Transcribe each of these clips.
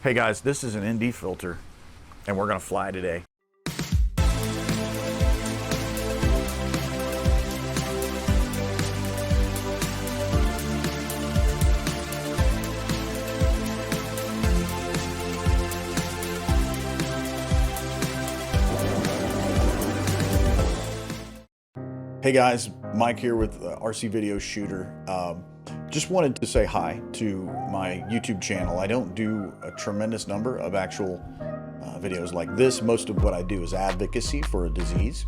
Hey guys, this is an ND filter and we're gonna fly today. Hey guys, Mike here with RC Video Shooter. Just wanted to say hi to my YouTube channel. I don't do a tremendous number of actual videos like this. Most of what I do is advocacy for a disease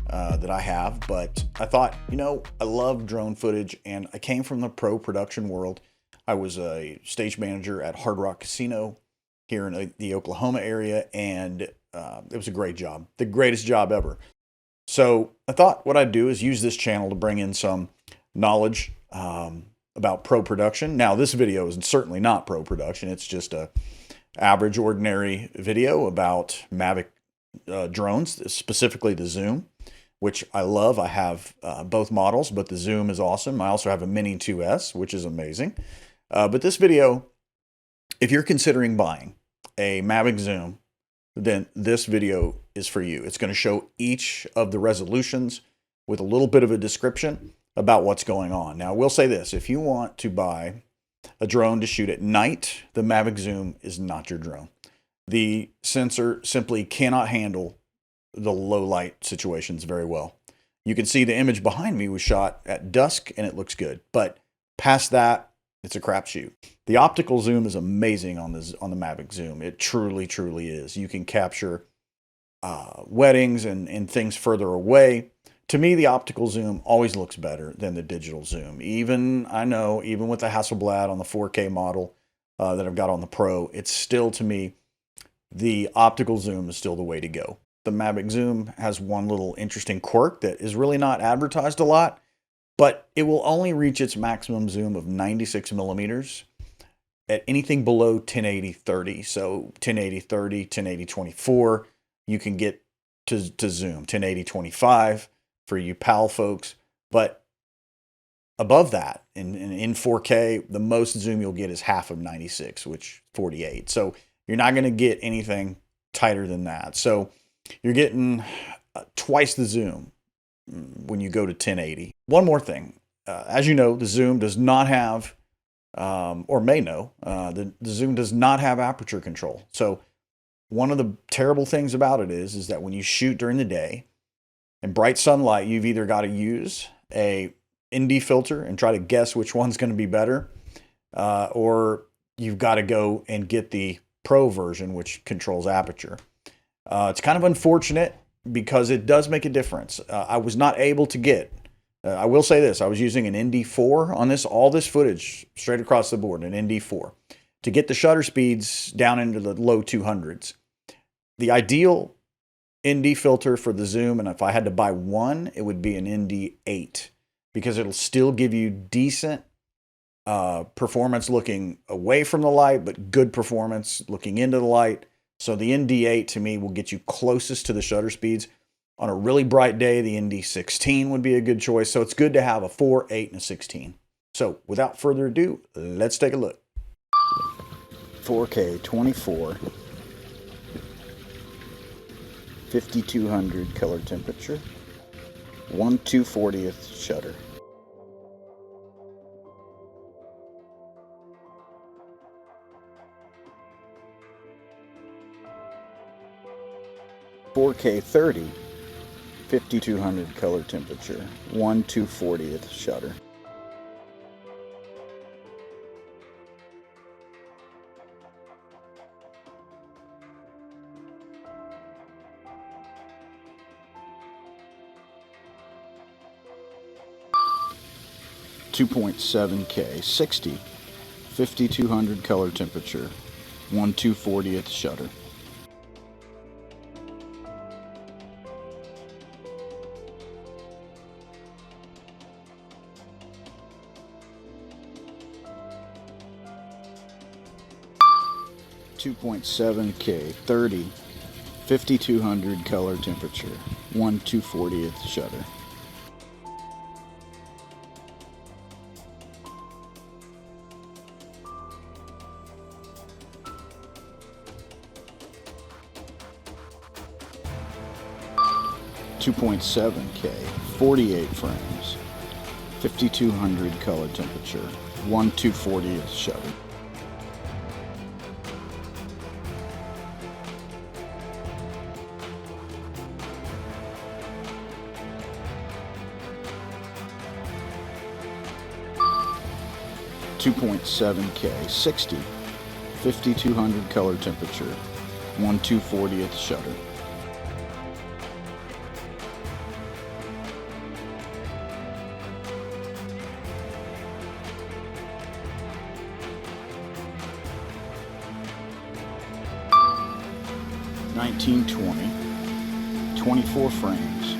that I have, but I thought, you know, I love drone footage and I came from the pro production world. I was a stage manager at Hard Rock Casino here in the Oklahoma area, and it was a great job, the greatest job ever. So I thought what I'd do is use this channel to bring in some knowledge about pro production. Now, this video is certainly not pro production. It's just a average, ordinary video about Mavic drones, specifically the Zoom, which I love. I have both models, but the Zoom is awesome. I also have a Mini 2S, which is amazing. But this video, if you're considering buying a Mavic Zoom, then this video is for you. It's going to show each of the resolutions with a little bit of a description about what's going on. Now, I will say this. If you want to buy a drone to shoot at night, the Mavic Zoom is not your drone. The sensor simply cannot handle the low light situations very well. You can see the image behind me was shot at dusk and it looks good, but past that, it's a crapshoot. The optical zoom is amazing on the Mavic Zoom. It truly, truly is. You can capture weddings and things further away. To me, the optical zoom always looks better than the digital zoom. Even with the Hasselblad on the 4K model that I've got on the Pro, it's still, to me, the optical zoom is still the way to go. The Mavic Zoom has one little interesting quirk that is really not advertised a lot, but it will only reach its maximum zoom of 96 millimeters at anything below 1080-30. So 1080-30, 1080-24, you can get to zoom. 1080-25 for you PAL folks. But above that, in 4K, the most zoom you'll get is half of 96, which 48. So you're not going to get anything tighter than that. So you're getting twice the zoom when you go to 1080. One more thing. As you know, the Zoom does not have, or may know, the Zoom does not have aperture control. So one of the terrible things about it is that when you shoot during the day in bright sunlight, you've either got to use a ND filter and try to guess which one's going to be better, or you've got to go and get the Pro version, which controls aperture. It's kind of unfortunate because it does make a difference. I was not able to get, I will say this, I was using an ND4 on all this footage straight across the board, an ND4, to get the shutter speeds down into the low 200s. The ideal ND filter for the Zoom, and if I had to buy one, it would be an ND8, because it'll still give you decent performance looking away from the light, but good performance looking into the light. So the ND8 to me will get you closest to the shutter speeds. On a really bright day, the ND16 would be a good choice. So it's good to have a 4, 8, and a 16. So without further ado, let's take a look. 4K 24, 5200 color temperature, 1/240th shutter. "4K 30, 5200 color temperature, 1/240th shutter. "2.7K 60, 5200 color temperature, 1/240th shutter. "2.7K 30, 5200 color temperature, 1/240th shutter. 2.7K, 48 frames, 5200 color temperature, 1/240th shutter. .7K, 60, 5200 color temperature, 1/240th shutter. .1920, 24 frames,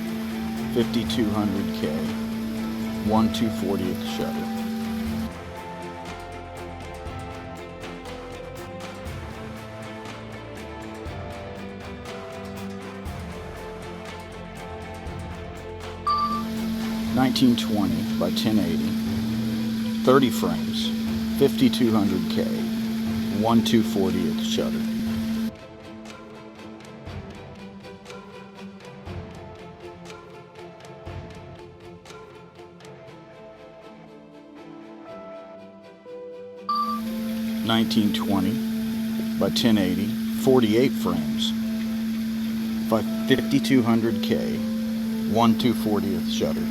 5200K, 1/240th shutter. .1920 by 1080, 30 frames, 5200K, 1/240th shutter. .1920 by 1080, 48 frames, 5200K, 1/240th shutter.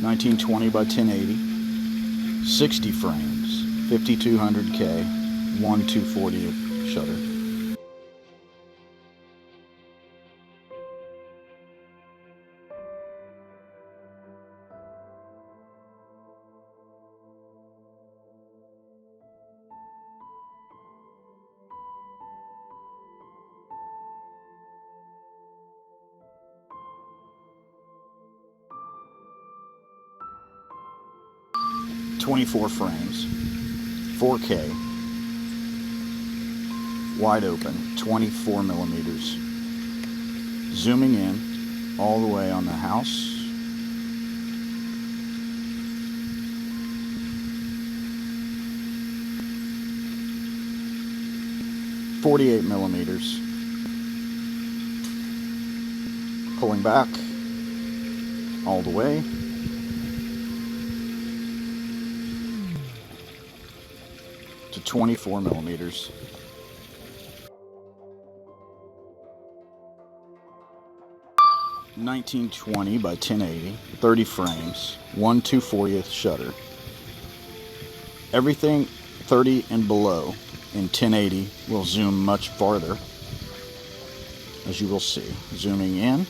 .1920 by 1080, 60 frames, 5200K, 1/240th shutter. .24 frames, 4K, wide open, 24 millimeters. Zooming in all the way on the house. .48 millimeters. Pulling back all the way. To 24 millimeters. .1920 by 1080, 30 frames, 1/240th shutter. Everything 30 and below in 1080 will zoom much farther, as you will see. Zooming in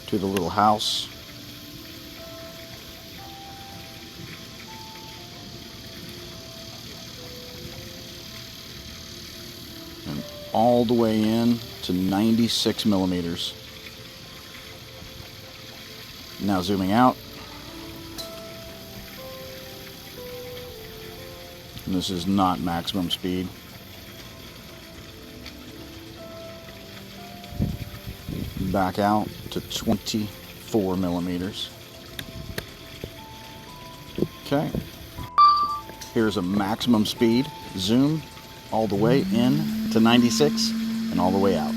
to the little house. And all the way in to 96 millimeters. Now zooming out. And this is not maximum speed. Back out to 24 millimeters. Okay. Here's a maximum speed zoom all the way in to 96 and all the way out.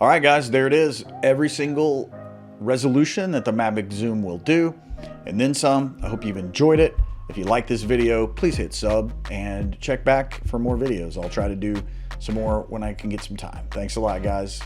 All right, guys, there it is. Every single resolution that the Mavic Zoom will do, and then some. I hope you've enjoyed it. If you like this video, please hit sub and check back for more videos. I'll try to do some more when I can get some time. Thanks a lot, guys.